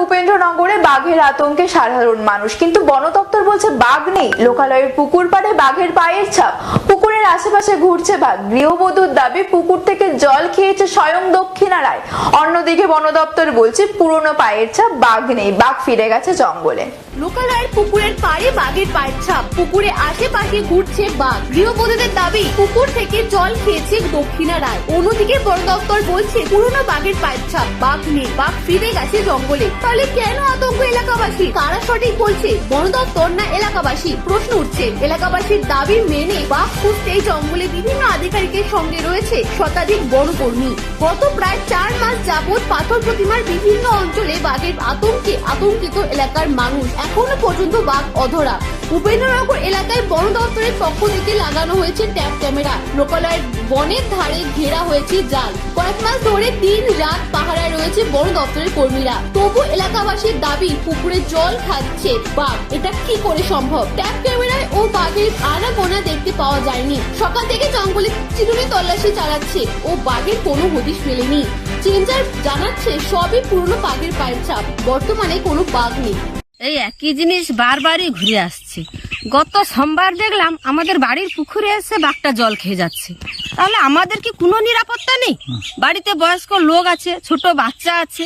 উপেন্দ্রনগরে বাঘের আতঙ্কে সাধারণ মানুষ, কিন্তু বন দপ্তর বলছে বাঘ নেই। লোকালয়ের পুকুর পাড়ে বাঘের পায়ের ছাপ, পুকুরের আশেপাশে ঘুরছে বাঘ। গৃহবধূর দাবি পুকুর থেকে জল খেয়েছে স্বয়ং দক্ষিণা রায়। অন্যদিকে বন দপ্তর বলছে পুরনো পায়ের ছাপ, বাঘ নেই, বাঘ ফিরে গেছে জঙ্গলে। লোকালয়ের পুকুরের পাড়ে বাঘের পায়ের ছাপ, পুকুরে আশেপাশে ঘুরছে বাঘ। গৃহবধূদের দাবি পুকুর থেকে জল খেয়েছে দক্ষিণা রায়। অন্যদিকে বন দপ্তর বলছে পুরনো বাঘের পায়ের ছাপ, বাঘ নেই, বাঘ ফিরে গেছে জঙ্গলে। তাহলে কেন আতঙ্ক এলাকাবাসী? কারা সঠিক বলছে, বন দপ্তর না এলাকাবাসী? প্রশ্ন উঠছে। এলাকাবাসীর দাবি মেনে বাঘ খুঁজতে জঙ্গলে বিভিন্ন আধিকারিকের সঙ্গে রয়েছে শতাধিক বনকর্মী। গত প্রায় 4 মাস যাবৎ পাথর প্রতিমার বিভিন্ন অঞ্চলে বাঘের আতঙ্কে আতঙ্কিত এলাকার মানুষ। এখনো পর্যন্ত বাঘ অধরা। উপেন্দ্রনগর এলাকায় বন দপ্তরের পক্ষ থেকে লাগানো হয়েছে ট্যাপ ক্যামেরা। লোকালয়ের বনের ধারে ঘেরা হয়েছে জাল। কয়েক মাস ধরে দিন রাত পাহারায় রয়েছে বন দপ্তরের কর্মীরা। তবু এলাকাবাসীর দাবি পুকুরে জল খাচ্ছে বাঘ। এটা কি করে সম্ভব? ট্যাপ ক্যামেরায় ও বাঘের আনাগোনা দেখতে পাওয়া যায়নি। সকাল থেকে জঙ্গলে চিরুনি তল্লাশি চালাচ্ছে ও বাঘের কোনো হদিশ মেলেনি। চেঞ্জার জানাচ্ছে সবই পুরনো বাঘের পায়ের ছাপ, বর্তমানে কোনো বাঘ নেই। এই একই জিনিস বারবারই ঘুরে আসছে। গত সোমবার দেখলাম আমাদের বাড়ির পুকুরে এসে বাঘটা জল খেয়ে যাচ্ছে। তাহলে আমাদের কি কোনো নিরাপত্তা নেই? বাড়িতে বয়স্ক লোক আছে, ছোট বাচ্চা আছে।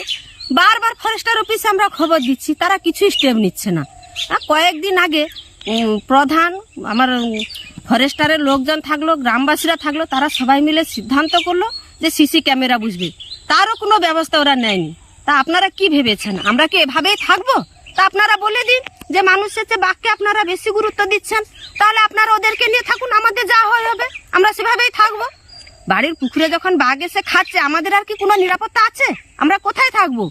বারবার ফরেস্টার অফিসে আমরা খবর দিচ্ছি, তারা কিছু স্টেপ নিচ্ছে না। কয়েকদিন আগে প্রধান, আমার ফরেস্টারের লোকজন থাকলো, গ্রামবাসীরা থাকলো, তারা সবাই মিলে সিদ্ধান্ত করলো যে সিসি ক্যামেরা বুঝবে। তারও কোনো ব্যবস্থা ওরা নেয়নি। তা আপনারা কি ভেবেছেন আমরা কি এভাবেই থাকবো? তা আপনারা বলে দিন যে মানুষের চেয়ে বাঘকে আপনারা বেশি গুরুত্ব দিচ্ছেন, তাহলে আপনারা ওদেরকে নিয়ে থাকুন, আমাদের যা হয় হবে, আমরা সেভাবেই থাকবো। বাড়ির পুকুরে যখন বাঘ এসে খাচ্ছে, আমাদের আর কি কোনো নিরাপত্তা আছে? আমরা কোথায় থাকবো?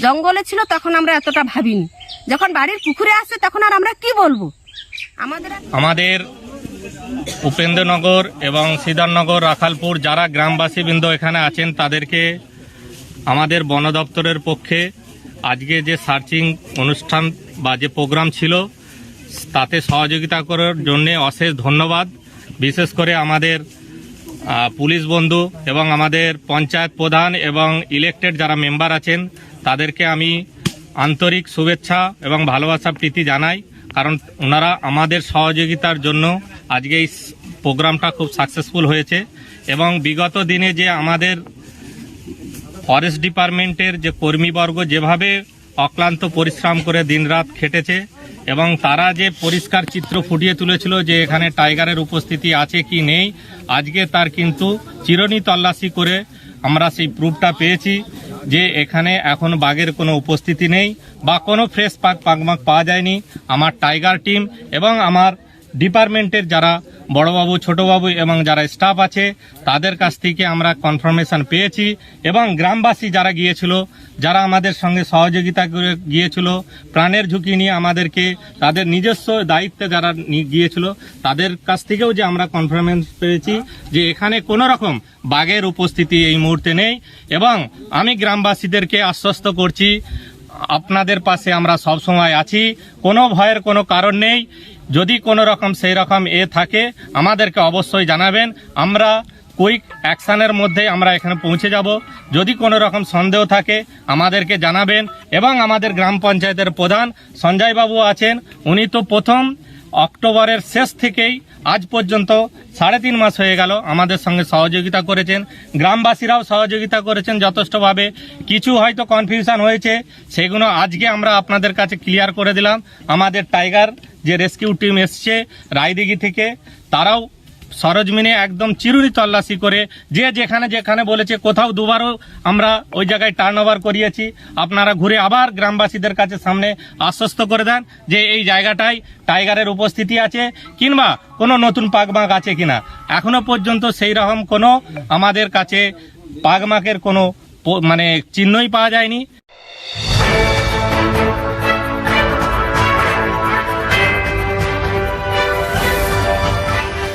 জঙ্গলে ছিল তখন আমরা এতটা ভাবিনি, যখন বাড়ির পুকুরে আসছে তখন আর আমরা কি বলবো? আমাদের উপেন্দ্রনগর এবং শ্রীধরনগর, রাখালপুর যারা গ্রামবাসীবৃন্দ এখানে আছেন, তাদেরকে আমাদের বন দপ্তরের পক্ষে আজকে যে সার্চিং অনুষ্ঠান বা যে প্রোগ্রাম ছিল তাতে সহযোগিতা করার জন্য অশেষ ধন্যবাদ। বিশেষ করে আমাদের পুলিশ বন্ধু এবং আমাদের পঞ্চায়েত প্রধান এবং ইলেক্টেড যারা মেম্বার আছেন তাদেরকে আমি আন্তরিক শুভেচ্ছা এবং ভালোবাসা প্রীতি জানাই, কারণ ওনারা আমাদের সহযোগিতার জন্য আজকে এই প্রোগ্রামটা খুব সাকসেসফুল হয়েছে। এবং বিগত দিনে যে আমাদের ফরেস্ট ডিপার্টমেন্টের যে কর্মীবর্গ যেভাবে অক্লান্ত পরিশ্রম করে দিনরাত খেটেছে এবং তারা যে পরিষ্কার চিত্র ফুটিয়ে তুলেছিল যে এখানে টাইগারের উপস্থিতি আছে কি নেই, আজকে তার কিন্তু চিরুনি তল্লাশি করে আমরা সেই প্রুফটা পেয়েছি যে এখানে এখন বাঘের কোনো উপস্থিতি নেই বা কোনো ফ্রেশ পাকমাক পাওয়া যায়নি। আমার টাইগার টিম এবং আমার ডিপার্টমেন্টের যারা বড়বাবু, ছোটবাবু এবং যারা স্টাফ আছে তাদের কাছ থেকে আমরা কনফার্মেশন পেয়েছি। এবং গ্রামবাসী যারা গিয়েছিল, যারা আমাদের সঙ্গে সহযোগিতা করে গিয়েছিল, প্রাণের ঝুঁকি নিয়ে আমাদেরকে তাদের নিজস্ব দায়িত্বে যারা গিয়েছিল, তাদের কাছ থেকেও যে আমরা কনফার্মেশন পেয়েছি যে এখানে কোনো রকম বাঘের উপস্থিতি এই মুহূর্তে নেই। এবং আমি গ্রামবাসীদেরকে আশ্বস্ত করছি আপনাদের পাশে আমরা সবসময় আছি, কোনো ভয়ের কোনো কারণ নেই। যদি কোনো রকম সেই রকম থাকে আমাদেরকে অবশ্যই জানাবেন, আমরা কুইক অ্যাকশানের মধ্যে আমরা এখানে পৌঁছে যাব। যদি কোনো রকম সন্দেহ থাকে আমাদেরকে জানাবেন। এবং আমাদের গ্রাম পঞ্চায়েতের প্রধান সঞ্জয়বাবু আছেন, উনি তো প্রথম অক্টোবরের শেষ থেকেই আজ পর্যন্ত 3.5 মাস হয়ে গেল আমাদের সঙ্গে সহযোগিতা করেছেন। গ্রামবাসীরাও সহযোগিতা করেছেন যথেষ্টভাবে। কিছু হয়তো কনফিউশন হয়েছে, সেগুলো আজকে আমরা আপনাদের কাছে ক্লিয়ার করে দিলাম। আমাদের টাইগার যে রেস্কিউ টিম এসছে রায়দিঘি থেকে, তারাও সরজমিনে একদম চিরুনি তল্লাশি করে যে যেখানে যেখানে বলেছে, কোথাও দুবারও আমরা ওই জায়গায় টার্ন ওভার করিয়েছি। আপনারা ঘুরে আবার গ্রামবাসীদের কাছে সামনে আশ্বস্ত করে দেন যে এই জায়গাটায় টাইগারের উপস্থিতি আছে কিংবা কোনো নতুন পাকমাক আছে কিনা। এখনো পর্যন্ত সেই রকম কোনো আমাদের কাছে পাকমাকের কোনো চিহ্নই পাওয়া যায়নি।